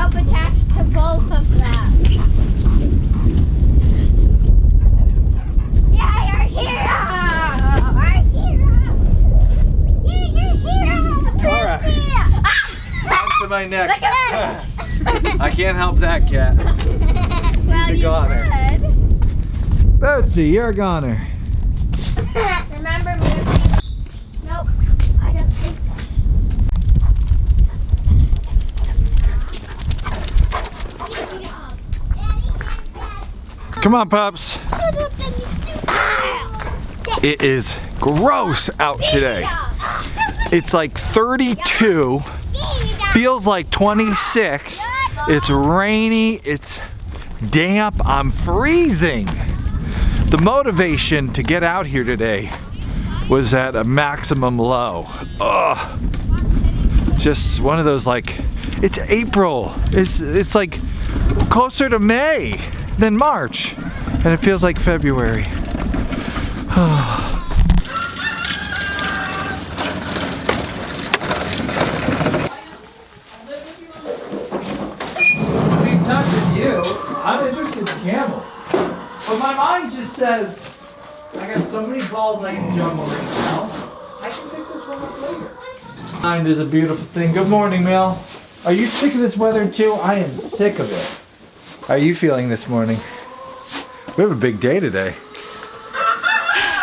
rope attached to both of them. Yeah, you're a hero! Our hero! You're your hero! All right. On to my next. I can't help that, cat. Well, a you goner. could. Betsy, you're a goner. Remember moving. Nope. I don't think so. Come on, pups. It is gross out today. It's like 32. Feels like 26. It's rainy. It's damp. I'm freezing. The motivation to get out here today was at a maximum low. Ugh. Just one of those, like, it's April. It's like closer to May than March. And it feels like February. See, it's not just you. I'm interested in camels. But my mind just says, I got so many balls I can juggle right now. I can pick this one up later. Mind is a beautiful thing. Good morning, Mel. Are you sick of this weather too? I am sick of it. How are you feeling this morning? We have a big day today.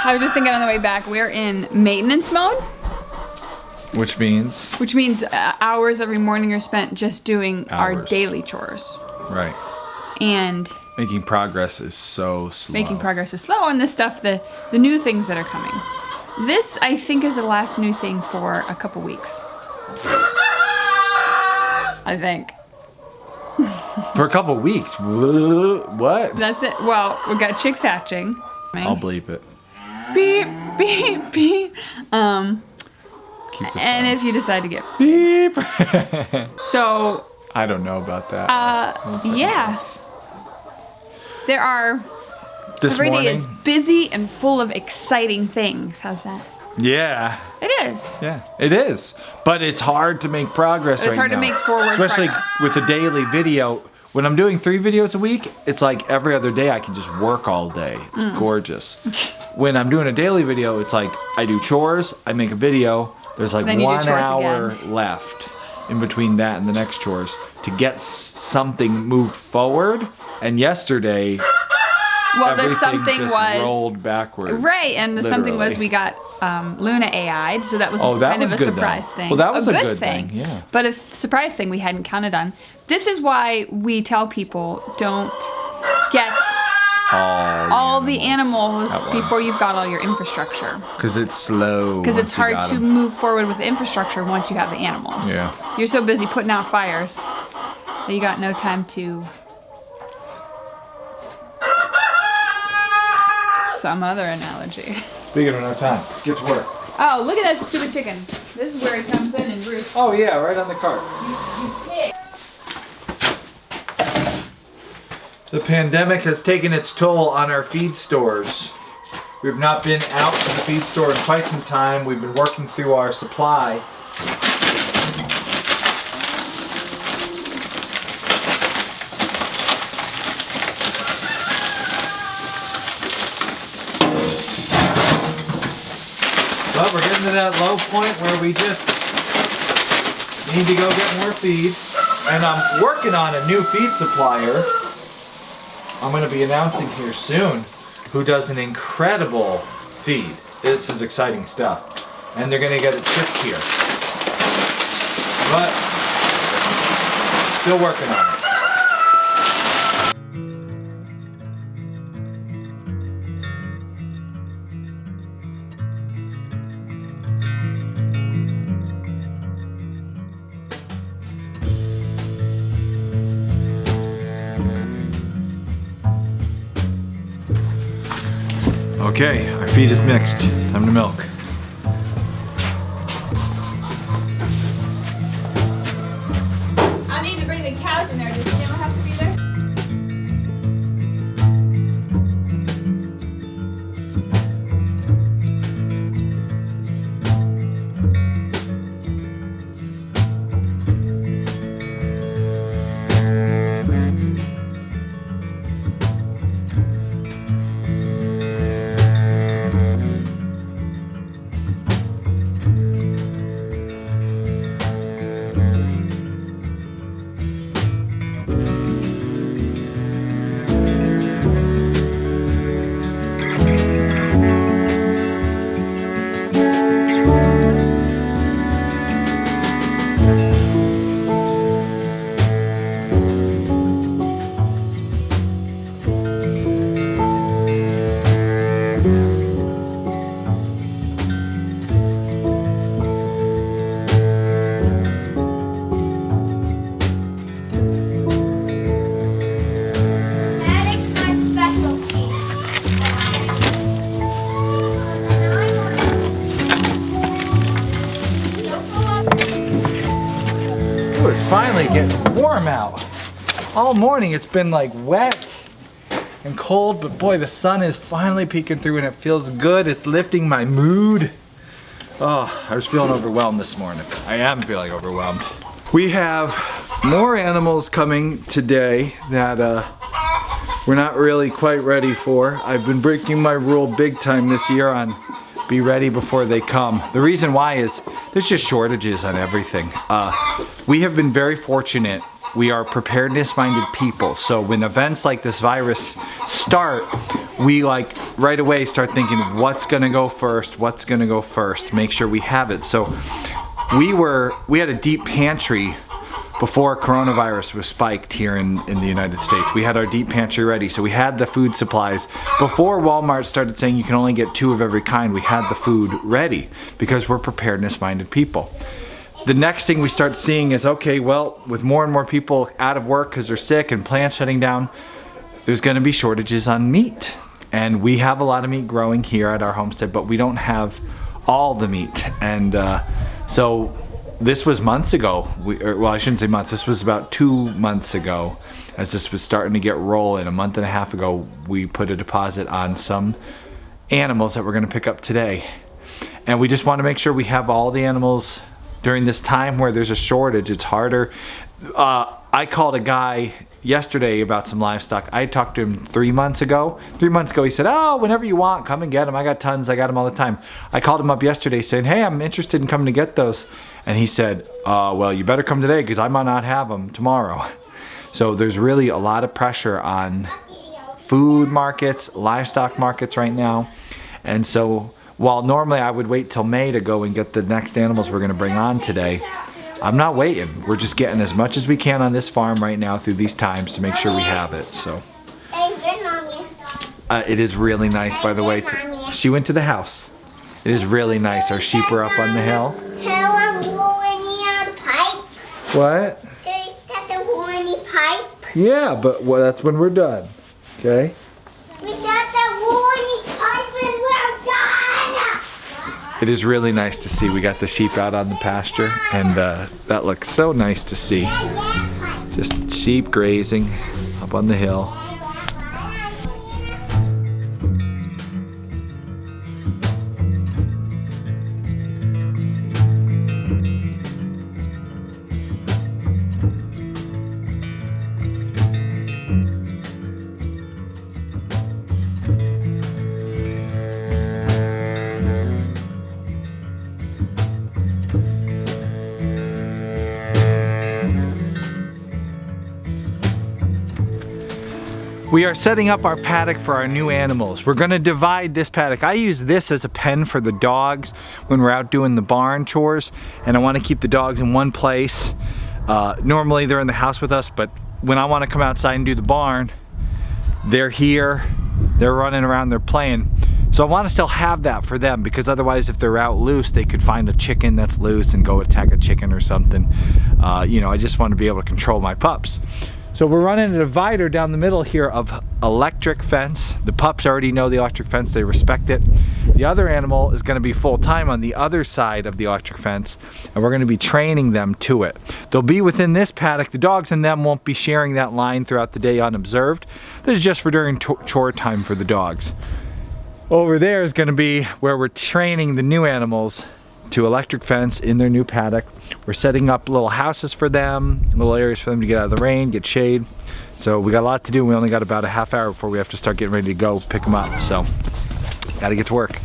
I was just thinking on the way back, we're in maintenance mode. Which means? Which means hours every morning are spent just doing our Hours. daily chores. Right. And Making progress is so slow. making progress is slow on this stuff, the new things that are coming. This, I think, is the last new thing for a couple weeks. I think. For a couple weeks. What? That's it. Well, we got chicks hatching. I'll bleep it. Beep, beep, beep. Keep the And phone. if you decide to get Beep. so, I don't know about that. yeah. There are, This every day morning? is busy and full of exciting things. How's that? Yeah. It is. Yeah, it is. But it's hard to make progress right now. It's hard to make forward Especially progress. with the daily video. When I'm doing 3 videos a week, it's like every other day I can just work all day. It's gorgeous. When I'm doing a daily video, it's like I do chores, I make a video, there's like Then you do 1 chores hour again. left in between that and the next chores to get something moved forward. And yesterday, Well, the everything something just was rolled backwards. right, and the something was literally. we got Luna AI'd, so that was Oh, that kind was of a good, though. surprise thing. Well, that was a good thing, yeah. But a surprise thing we hadn't counted on. This is why we tell people don't get all the animals before you've got all your infrastructure. Because it's slow. Because it's once you hard got to 'em. move forward with infrastructure once you have the animals. Yeah. You're so busy putting out fires that you got no time to some other analogy. Speaking of no time, get to work. Oh, look at that stupid chicken. This is where he comes in and roosts. Oh yeah, right on the cart. You pig. The pandemic has taken its toll on our feed stores. We've not been out to the feed store in quite some time. We've been working through our supply. Well, we're getting to that low point where we just need to go get more feed. And I'm working on a new feed supplier I'm going to be announcing here soon, who does an incredible feed. This is exciting stuff. And they're going to get it shipped here. But, still working on it. Okay, our feed is mixed. Time to milk. I need to bring the cows in there. Does Taylor have to be there? Ooh, it's finally getting warm out. All morning it's been like wet and cold, but boy, the sun is finally peeking through and it feels good. It's lifting my mood. Oh, I was feeling overwhelmed this morning. I am feeling overwhelmed. We have more animals coming today that we're not really quite ready for. I've been breaking my rule big time this year on be ready before they come. The reason why is there's just shortages on everything. We have been very fortunate. We are preparedness-minded people. So when events like this virus start, we like right away start thinking what's gonna go first, what's gonna go first, make sure we have it. So we had a deep pantry before coronavirus was spiked here in the United States. We had our deep pantry ready, so we had the food supplies. Before Walmart started saying you can only get 2 of every kind, we had the food ready because we're preparedness-minded people. The next thing we start seeing is, okay, well, with more and more people out of work because they're sick and plants shutting down, there's gonna be shortages on meat. And we have a lot of meat growing here at our homestead, but we don't have all the meat. And so this was months ago. Well, I shouldn't say months. This was about 2 months ago. As this was starting to get rolling, a month and a half ago, we put a deposit on some animals that we're going to pick up today. And we just want to make sure we have all the animals during this time where there's a shortage. It's harder. I called a guy yesterday about some livestock. I talked to him 3 months ago. 3 months ago, he said, oh, whenever you want, come and get them. I got tons. I got them all the time. I called him up yesterday saying, hey, I'm interested in coming to get those. And he said, well, you better come today because I might not have them tomorrow. So there's really a lot of pressure on food markets, livestock markets right now. And so while normally I would wait till May to go and get the next animals we're going to bring on today, I'm not waiting. We're just getting as much as we can on this farm right now through these times to make sure we have it. So it is really nice, by the way. She went to the house. It is really nice. Our sheep are up on the hill. What? Yeah, but well, that's when we're done. Okay? It is really nice to see. We got the sheep out on the pasture, and that looks so nice to see. Just sheep grazing up on the hill. We are setting up our paddock for our new animals. We're gonna divide this paddock. I use this as a pen for the dogs when we're out doing the barn chores, and I wanna keep the dogs in one place. Normally they're in the house with us, but when I wanna come outside and do the barn, they're here, they're running around, they're playing. So I wanna still have that for them, because otherwise if they're out loose, they could find a chicken that's loose and go attack a chicken or something. You know, I just wanna be able to control my pups. So we're running a divider down the middle here of electric fence. The pups already know the electric fence, they respect it. The other animal is gonna be full-time on the other side of the electric fence, and we're gonna be training them to it. They'll be within this paddock. The dogs and them won't be sharing that line throughout the day unobserved. This is just for during chore time for the dogs. Over there is gonna be where we're training the new animals to electric fence in their new paddock. We're setting up little houses for them, little areas for them to get out of the rain, get shade. So we got a lot to do. We only got about a half hour before we have to start getting ready to go pick them up. So gotta get to work.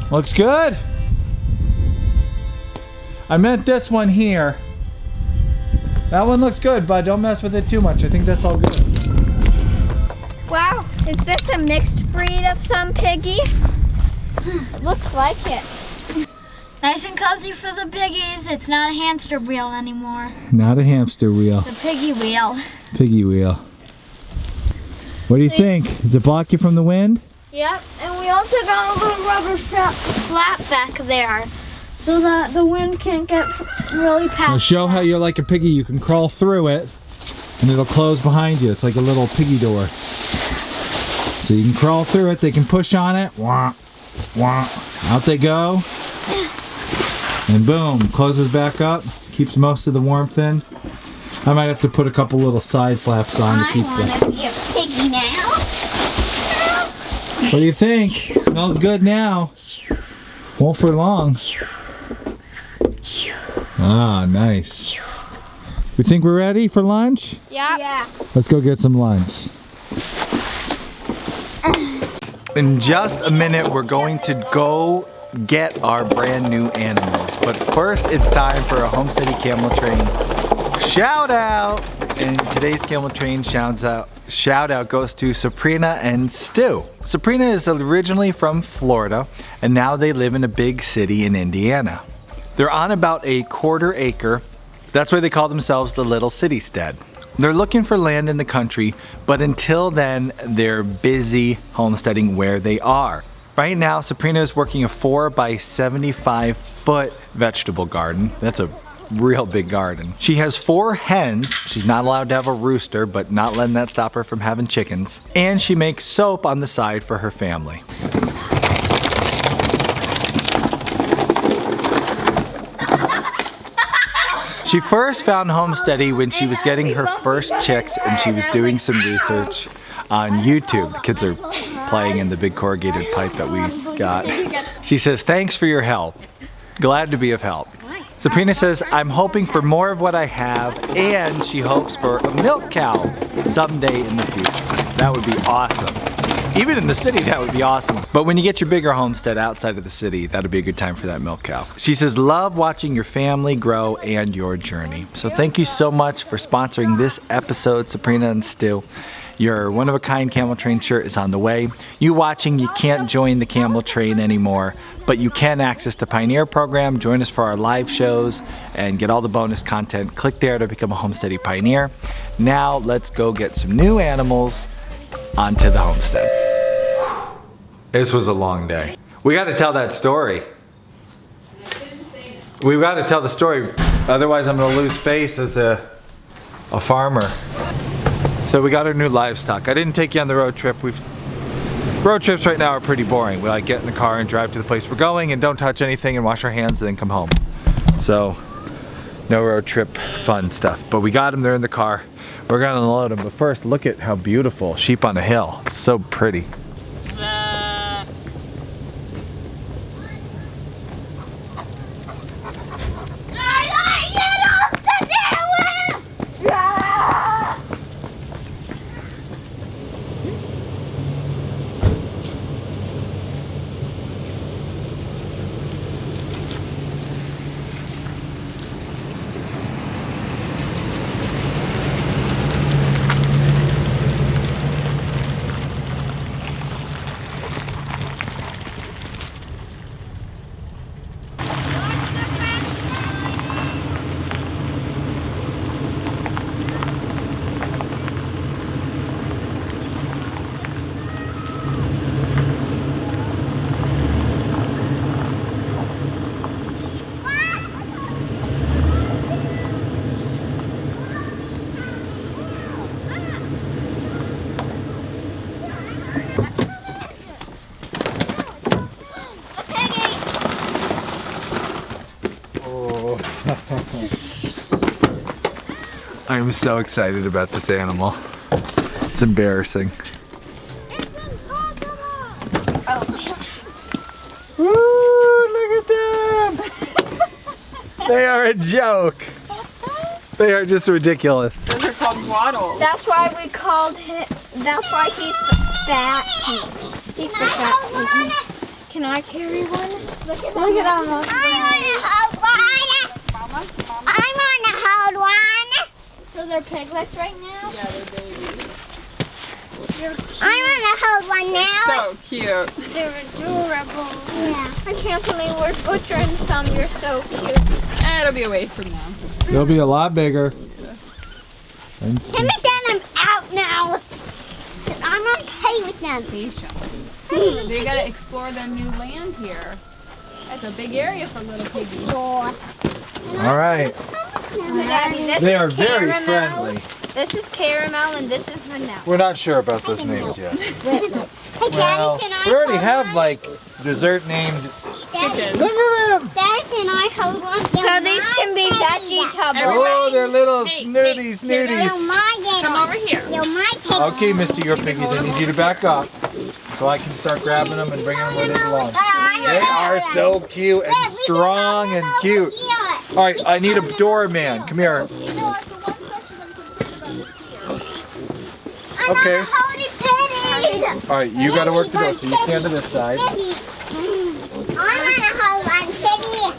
Looks good. I meant this one here. That one looks good, but don't mess with it too much. I think that's all good. Wow, is this a mixed breed of some piggy? It looks like it. Nice and cozy for the piggies. It's not a hamster wheel anymore. Not a hamster wheel. It's a piggy wheel. Piggy wheel. What do you think? Does it block you from the wind? Yep, and we also got a little rubber flap back there so that the wind can't get really past. Now show how you're like a piggy. You can crawl through it and it'll close behind you. It's like a little piggy door. So you can crawl through it. They can push on it. Wah, wah. Out they go. And boom, closes back up. Keeps most of the warmth in. I might have to put a couple little side flaps on to keep I want to be a piggy now. What do you think? Smells good now. Won't for long. Ah, nice. We think we're ready for lunch? Yep. Yeah. Let's go get some lunch. In just a minute, we're going to go get our brand new animals. But first, it's time for a Homesteady Camel Train shout out. And today's Camel Train shout out goes to Sabrina and Stu. Sabrina is originally from Florida, and now they live in a big city in Indiana. They're on about a 1/4 acre. That's why they call themselves the Little City Stead. They're looking for land in the country, but until then, they're busy homesteading where they are. Right now, Sabrina is working a 4 by 75 foot vegetable garden. That's a real big garden. She has 4 hens. She's not allowed to have a rooster, but not letting that stop her from having chickens. And she makes soap on the side for her family. She first found Homesteady when she was getting her first chicks and she was doing some research on YouTube. The kids are playing in the big corrugated pipe that we got. She says, "Thanks for your help. Glad to be of help." Sabrina says, "I'm hoping for more of what I have," and she hopes for a milk cow someday in the future. That would be awesome. Even in the city, that would be awesome. But when you get your bigger homestead outside of the city, that'd be a good time for that milk cow. She says, "Love watching your family grow and your journey." So thank you so much for sponsoring this episode, Sabrina and Stu. Your one-of-a-kind Camel Train shirt is on the way. You watching, you can't join the Camel Train anymore, but you can access the Pioneer program, join us for our live shows, and get all the bonus content. Click there to become a Homesteady Pioneer. Now, let's go get some new animals onto the homestead. This was a long day. We got to tell that story. We've got to tell the story, otherwise I'm going to lose face as a farmer. So we got our new livestock. I didn't take you on the road trip. Road trips right now are pretty boring. We like get in the car and drive to the place we're going and don't touch anything and wash our hands and then come home. So no road trip fun stuff. But we got them, they're in the car. We're gonna unload them. But first, look at how beautiful. Sheep on a hill. It's so pretty. I'm so excited about this animal. It's embarrassing. Woo, look at them! They are a joke. They are just ridiculous. Those are called waddles. That's why we called him. That's why he's the fat. He's the fat. Can I carry one? Look at them. I want to hold one. So they're piglets right now? Yeah, they're babies. I want to hold one now. So cute. They're adorable. Yeah. I can't believe we're butchering some. You're so cute. It'll be a ways from now. They'll be a lot bigger. And Let me get them out now. I'm going to play with them. They gotta explore their new land here. That's a big area for little piggies. all right. Daddy, this They is are very Caramel. friendly. This is Caramel and this is Vanilla. We're not sure about those names yet. Hey, Well, Daddy, can I we already hold have one? like dessert named. Daddy, Look at them! Daddy, can I hold one? So these can be veggie tubs. Oh, they're little Hey, snooty hey, snooties. You're my little. Come over here. You're my little. Okay, Mr. Your Piggies, I need you to back up so I can start grabbing them and bringing them where they belong. They are so cute and strong and cute. All right, I need a doorman. Come here. Okay. All right, you got to work the door, so you stand to this side. I want to hold one kitty.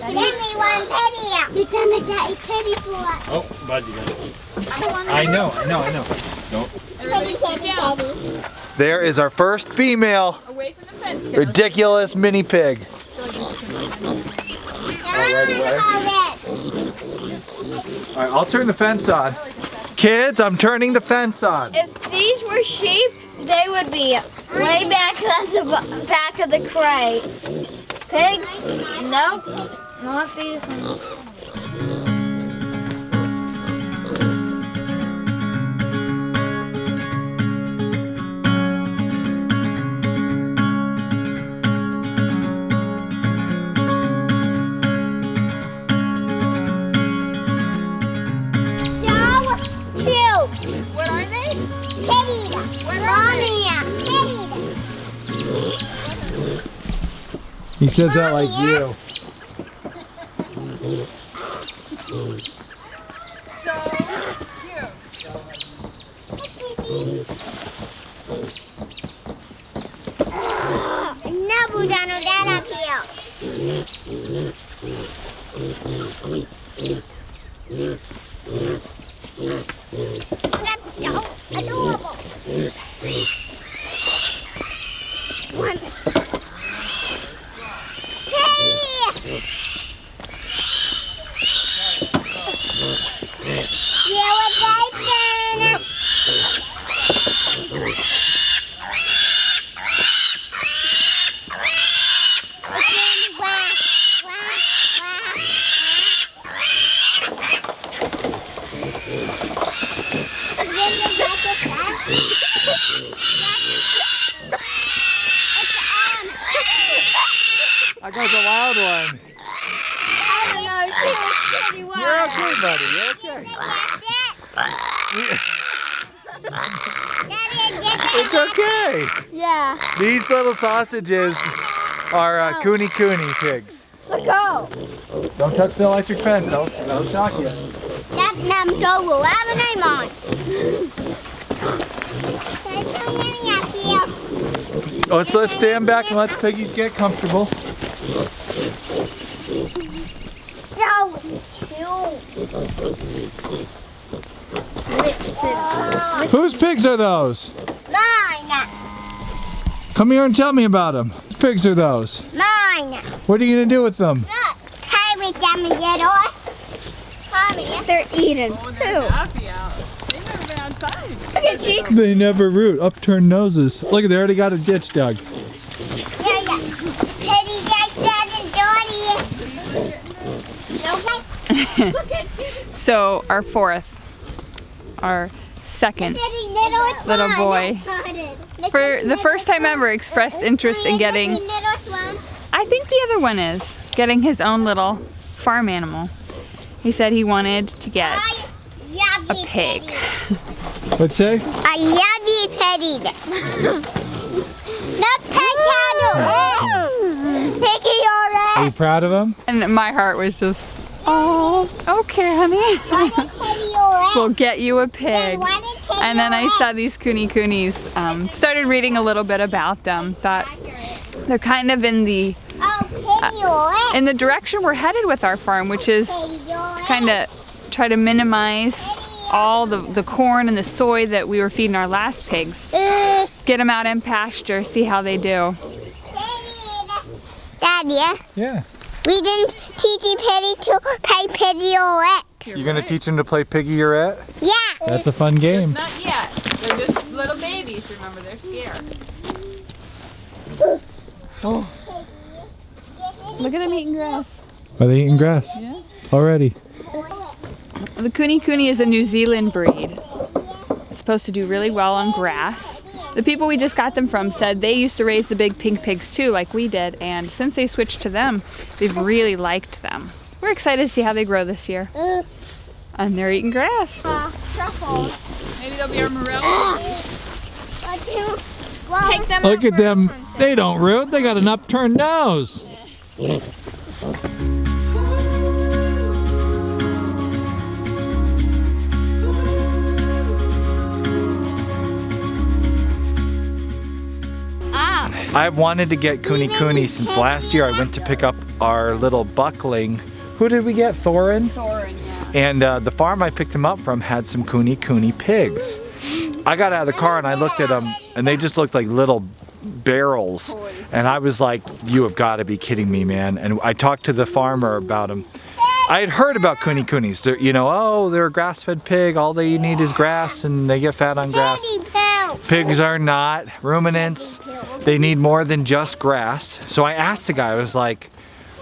Give me one kitty. You're gonna get a kitty for us. Oh, bud, you got it. I know. Don't. Kitty, kitty, kitty. There is our first female Away from the fence, kiddos. ridiculous mini pig. I want to hold All right, I'll turn the fence on. Kids, I'm turning the fence on. If these were sheep, they would be way back at the back of the crate. Pigs? Nope. Not these ones. What are they? He says that like you. So cute. Adorable. One. Hey! Yeah, what's that? I got the wild one. I don't know. She was pretty wild. You're okay, buddy. You're okay. It's okay. Yeah. These little sausages are Cooney pigs. Let's go. Don't touch the electric fence. That'll shock you. That's them so we'll have a name on. Let's stand back and let the piggies get comfortable. Whose pigs are those? Mine. Come here and tell me about them. Whose pigs are those? Mine. What are you going to do with them? Play with them and get off. Mommy, they're eating Oh, too. they're happy out. They've never been outside. Look at she. They never root. Upturned noses. Look, they already got a ditch dug. Yeah. Teddy, Dad, and Dottie. So our second little boy, for the first time ever, expressed interest in getting, I think the other one is, getting his own little farm animal. He said he wanted to get a pig. What'd say? A yummy petty. Not Piggy, Are you proud of him? And my heart was just, oh, okay, honey. We'll get you a pig. And then I saw these Coonies, started reading a little bit about them, thought, They're kind of in the direction we're headed with our farm, which is kind of try to minimize all the corn and the soy that we were feeding our last pigs. Get them out in pasture, see how they do. Daddy, Yeah. we didn't teach Petty to play Pidgeot. You're gonna teach him to play Piggy-Your-Ette? Yeah. That's a fun game. Not yet. They're just little babies, remember, they're scared. Oh. Look at them eating grass. Are they eating grass? Yeah. Already. The Kuni Kuni is a New Zealand breed. It's supposed to do really well on grass. The people we just got them from said they used to raise the big pink pigs too, like we did, and since they switched to them, they've really liked them. We're excited to see how they grow this year. And they're eating grass. Truffles. Maybe they'll be our morels. Take them Look out at for them. hunting. They don't root. They got an upturned nose. I've wanted to get Kuni Kuni since last year. I went to pick up our little buckling. Who did we get? Thorin? Thorin, yeah. And the farm I picked him up from had some Kuni Kuni pigs. I got out of the car and I looked at them and they just looked like little barrels. And I was like, you have got to be kidding me, man. And I talked to the farmer about them. I had heard about Kuni Kunis. They're, you know, oh, they're a grass-fed pig. All they need is grass and they get fat on grass. Pigs are not ruminants. They need more than just grass. So I asked the guy, I was like,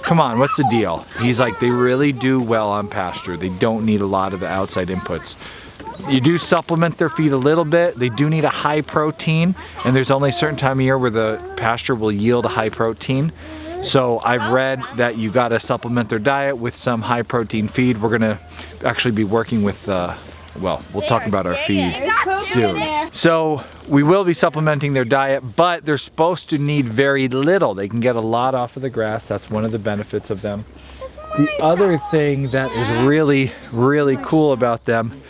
come on, what's the deal? He's like, they really do well on pasture. They don't need a lot of the outside inputs. You do supplement their feed a little bit. They do need a high protein, and there's only a certain time of year where the pasture will yield a high protein. So I've read that you gotta supplement their diet with some high protein feed. We're gonna actually be working with, well, we'll talk about our feed soon. So we will be supplementing their diet, but they're supposed to need very little. They can get a lot off of the grass. That's one of the benefits of them. The other thing that is really, really cool about them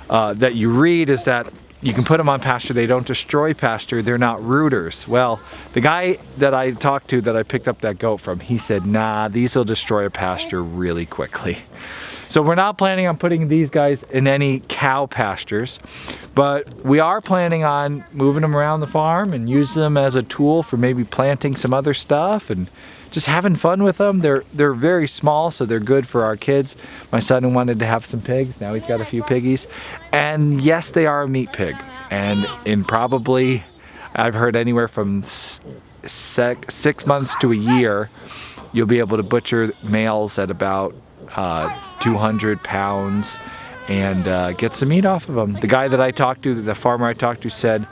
that you read is that you can put them on pasture. They don't destroy pasture. They're not rooters. Well, the guy that I talked to that I picked up that goat from, he said, nah, these will destroy a pasture really quickly. So we're not planning on putting these guys in any cow pastures, but we are planning on moving them around the farm and use them as a tool for maybe planting some other stuff and just having fun with them. They're very small, so they're good for our kids. My son wanted to have some pigs. Now he's got a few piggies. And yes, they are a meat pig. And in probably, I've heard anywhere from 6 months to a year, you'll be able to butcher males at about 200 pounds and get some meat off of them. The guy that I talked to, the farmer I talked to, said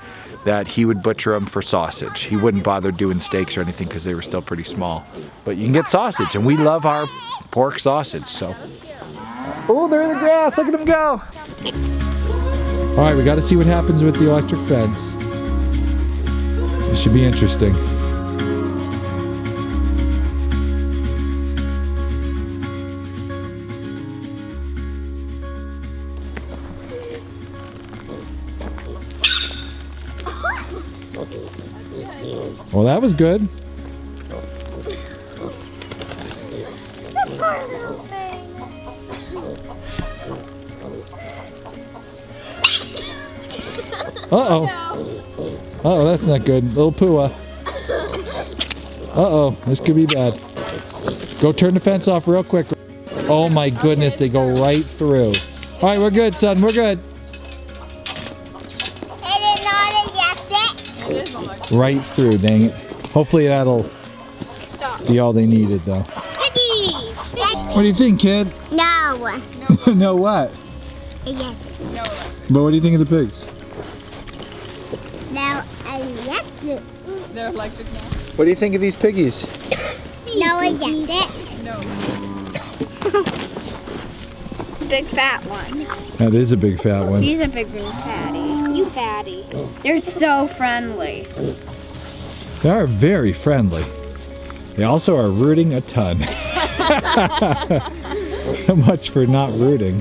that he would butcher them for sausage. He wouldn't bother doing steaks or anything because they were still pretty small. But you can get sausage, and we love our pork sausage, so. Oh, they're in the grass, look at them go. All right, we got to see what happens with the electric fence. This should be interesting. Well, that was good. Uh-oh. Uh-oh, that's not good. Little Pua. Uh-oh, this could be bad. Go turn the fence off real quick. Oh my goodness, they go right through. All right, we're good, son, we're good. Right through, dang it. Hopefully that'll be all they needed, though. What do you think, kid? No. No what? Yes. But what do you think of the pigs? No, I left it. They're electric now. What do you think of these piggies? No, I left it. No. Big fat one. That is a big fat one. He's a big fatty. You fatty. They're so friendly. They are very friendly. They also are rooting a ton. So much for not rooting.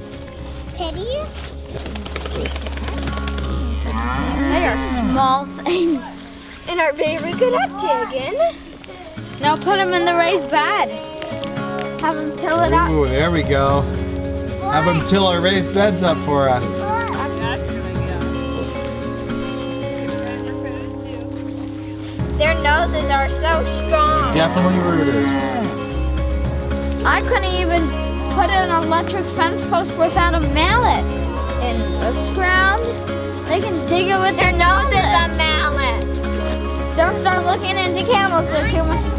They are small things and are very good at digging. Now put them in the raised bed. Have them till it up. Ooh, there we go. Have them till our raised beds up for us. Their noses are so strong. Definitely rooters. I couldn't even put an electric fence post without a mallet in this ground. They can dig it with their noses. A mallet. Don't start looking into camels. They're too much.